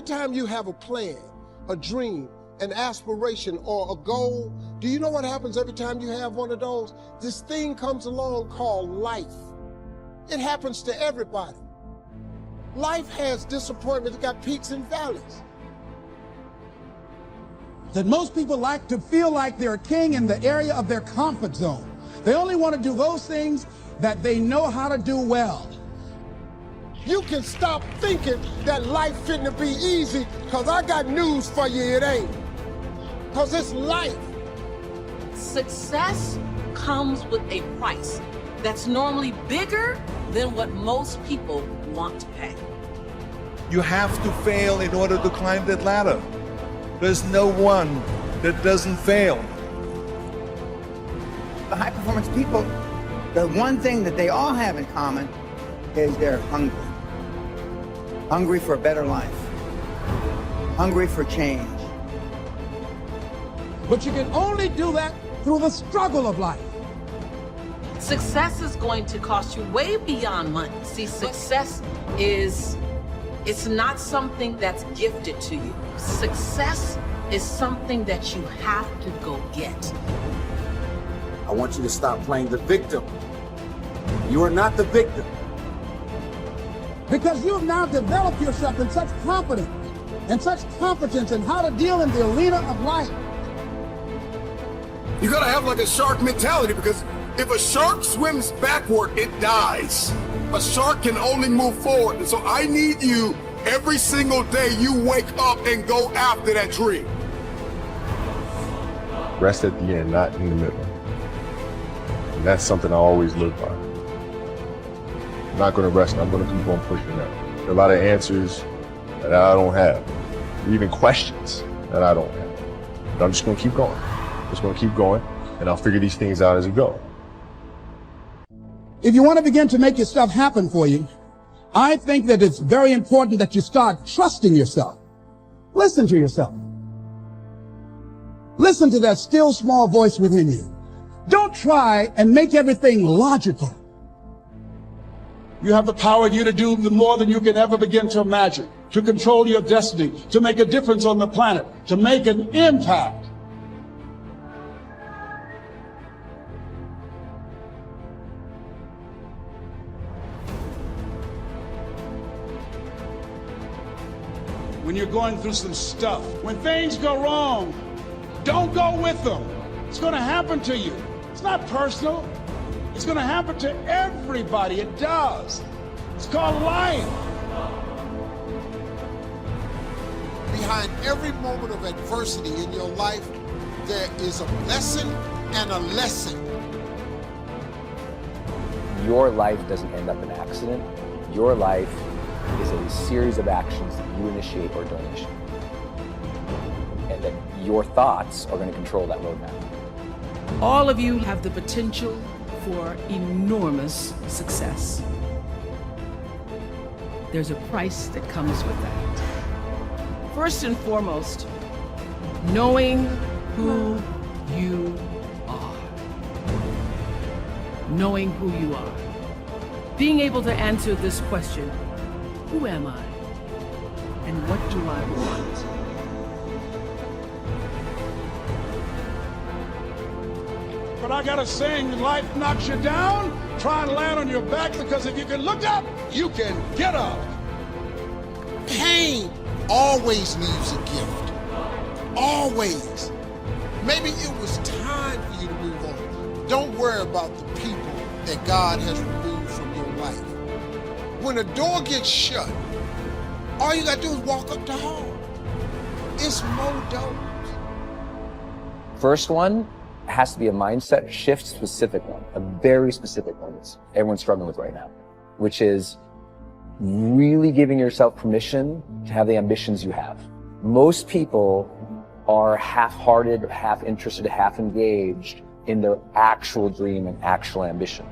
time you have a plan, a dream, an aspiration, or a goal, do you know what happens every time you have one of those? This thing comes along called life. It happens to everybody. Life has disappointment. It got peaks and valleys. That most people like to feel like they're a king in the area of their comfort zone. They only want to do those things that they know how to do well. You can stop thinking that life finna be easy, because I got news for you, it ain't. Because it's life. Success comes with a price that's normally bigger than what most people want to pay. You have to fail in order to climb that ladder. There's no one that doesn't fail. The high performance people, the one thing that they all have in common is they're hungry. Hungry for a better life. Hungry for change. But you can only do that through the struggle of life. Success is going to cost you way beyond money. See, success is, it's not something that's gifted to you. Success is something that you have to go get. I want you to stop playing the victim. You are not the victim. Because you have now developed yourself in such confidence and such competence in how to deal in the arena of life. You gotta have like a shark mentality, because if a shark swims backward, it dies. A shark can only move forward. And so I need you every single day you wake up and go after that dream. Rest at the end, not in the middle. And that's something I always live by. I'm not going to rest. I'm going to keep on pushing that. There are a lot of answers that I don't have, even questions that I don't have. But I'm just going to keep going. Just going to keep going, and I'll figure these things out as we go. If you want to begin to make your stuff happen for you, I think that it's very important that you start trusting yourself. Listen to yourself. Listen to that still small voice within you. Don't try and make everything logical. You have the power in you to do more than you can ever begin to imagine, to control your destiny, to make a difference on the planet, to make an impact. When you're going through some stuff, when things go wrong, don't go with them. It's going to happen to you. It's not personal. It's going to happen to everybody. It does. It's called life. Behind every moment of adversity in your life, there is a blessing and a lesson. Your life doesn't end up in an accident. Your life is a series of actions that you initiate or don't initiate. And that your thoughts are going to control that roadmap. All of you have the potential for enormous success. There's a price that comes with that. First and foremost, knowing who you are. Knowing who you are. Being able to answer this question, who am I? And what do I want? But I got a saying, when life knocks you down, try and land on your back, because if you can look up, you can get up. Pain always leaves a gift. Always. Maybe it was time for you to move on. Don't worry about the people that God has removed from your life. When a door gets shut, all you gotta do is walk up the hall. It's more doors. First one has to be a mindset shift, specific one, a very specific one that everyone's struggling with right now, which is really giving yourself permission to have the ambitions you have. Most people are half-hearted, half interested, half engaged in their actual dream and actual ambition.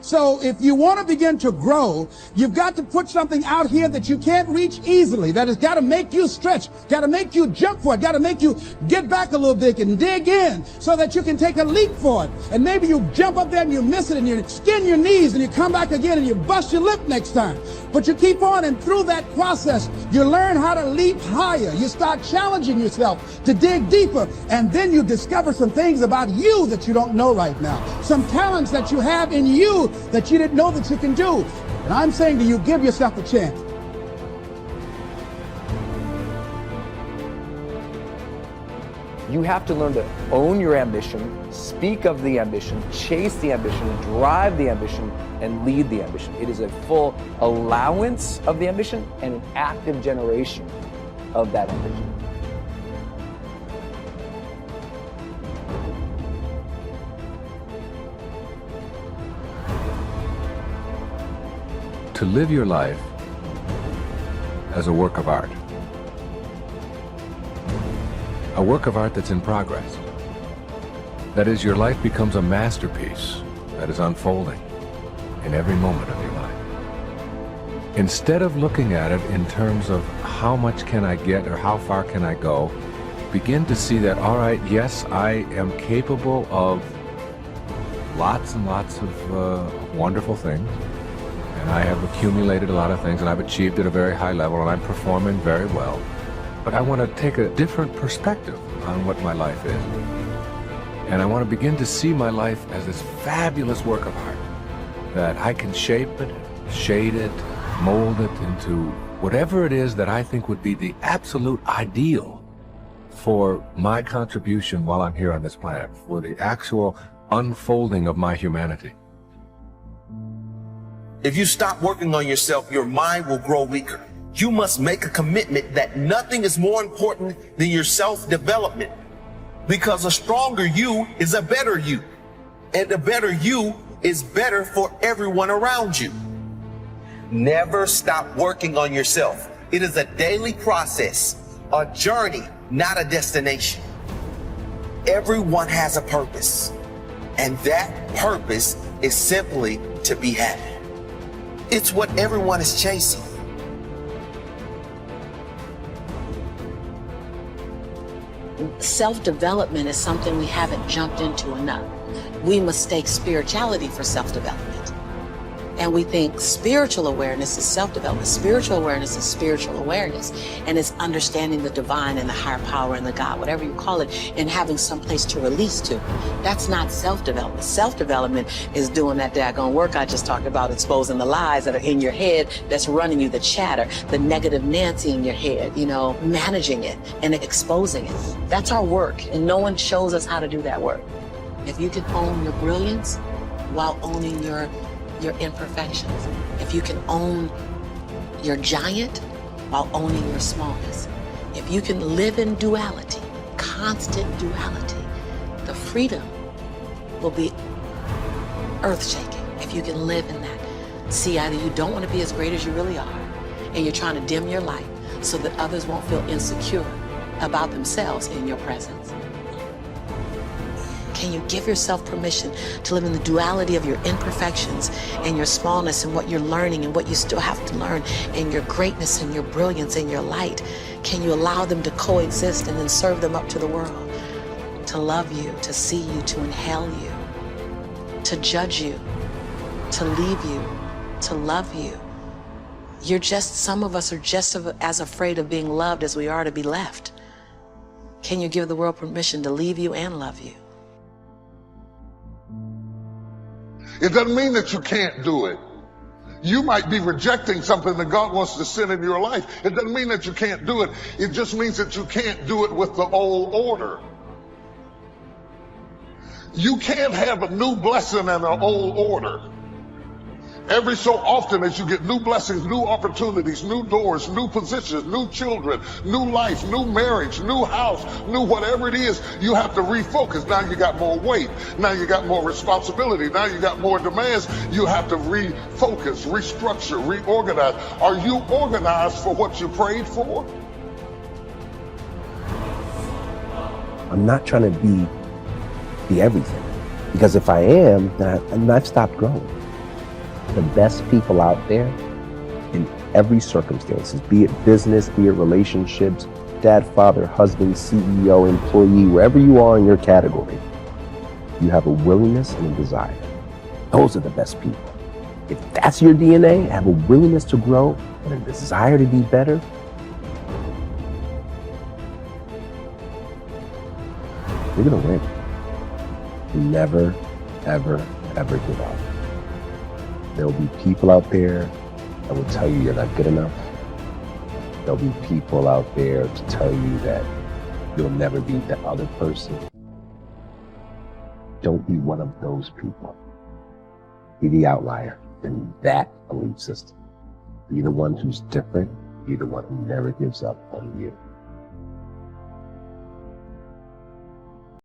So if you want to begin to grow, you've got to put something out here that you can't reach easily, that has got to make you stretch, got to make you jump for it, got to make you get back a little bit and dig in so that you can take a leap for it. And maybe you jump up there and you miss it and you skin your knees and you come back again and you bust your lip next time. But you keep on, and through that process, you learn how to leap higher. You start challenging yourself to dig deeper, and then you discover some things about you that you don't know right now. Some talents that you have in you that you didn't know that you can do. And I'm saying to you, give yourself a chance. You have to learn to own your ambition, speak of the ambition, chase the ambition, drive the ambition, and lead the ambition. It is a full allowance of the ambition and an active generation of that ambition. To live your life as a work of art. A work of art that's in progress. That is, your life becomes a masterpiece that is unfolding in every moment of your life. Instead of looking at it in terms of how much can I get or how far can I go, begin to see that, all right, yes, I am capable of lots and lots of wonderful things. And I have accumulated a lot of things, and I've achieved at a very high level, and I'm performing very well. But I want to take a different perspective on what my life is. And I want to begin to see my life as this fabulous work of art, that I can shape it, shade it, mold it into whatever it is that I think would be the absolute ideal for my contribution while I'm here on this planet, for the actual unfolding of my humanity. If you stop working on yourself, your mind will grow weaker. You must make a commitment that nothing is more important than your self-development, because a stronger you is a better you, and a better you is better for everyone around you. Never stop working on yourself. It is a daily process, a journey, not a destination. Everyone has a purpose, and that purpose is simply to be happy. It's what everyone is chasing. Self-development is something we haven't jumped into enough. We mistake spirituality for self-development. And we think spiritual awareness is self-development. Spiritual awareness is spiritual awareness. And it's understanding the divine and the higher power and the God, whatever you call it, and having some place to release to. That's not self-development. Self-development is doing that daggone work I just talked about, exposing the lies that are in your head that's running you, the chatter, the negative Nancy in your head, you know, managing it and exposing it. That's our work, and no one shows us how to do that work. If you can own your brilliance while owning your imperfections, if you can own your giant while owning your smallness, if you can live in duality, constant duality, the freedom will be earth-shaking if you can live in that. See, either you don't want to be as great as you really are, and you're trying to dim your light so that others won't feel insecure about themselves in your presence. Can you give yourself permission to live in the duality of your imperfections and your smallness and what you're learning and what you still have to learn and your greatness and your brilliance and your light? Can you allow them to coexist and then serve them up to the world? To love you, to see you, to inhale you, to judge you, to leave you, to love you. Some of us are just as afraid of being loved as we are to be left. Can you give the world permission to leave you and love you? It doesn't mean that you can't do it. You might be rejecting something that God wants to send in your life. It doesn't mean that you can't do it. It just means that you can't do it with the old order. You can't have a new blessing and an old order. Every so often as you get new blessings, new opportunities, new doors, new positions, new children, new life, new marriage, new house, new whatever it is, you have to refocus. Now you got more weight. Now you got more responsibility. Now you got more demands. You have to refocus, restructure, reorganize. Are you organized for what you prayed for? I'm not trying to be everything. Because if I am, then I've stopped growing. The best people out there in every circumstances, be it business, be it relationships, dad, father, husband, CEO, employee, wherever you are in your category, you have a willingness and a desire. Those are the best people. If that's your DNA, have a willingness to grow and a desire to be better, you're gonna win. Never, ever, ever give up. There will be people out there that will tell you you're not good enough. There'll be people out there to tell you that you'll never be the other person. Don't be one of those people. Be the outlier in that belief system. Be the one who's different. Be the one who never gives up on you.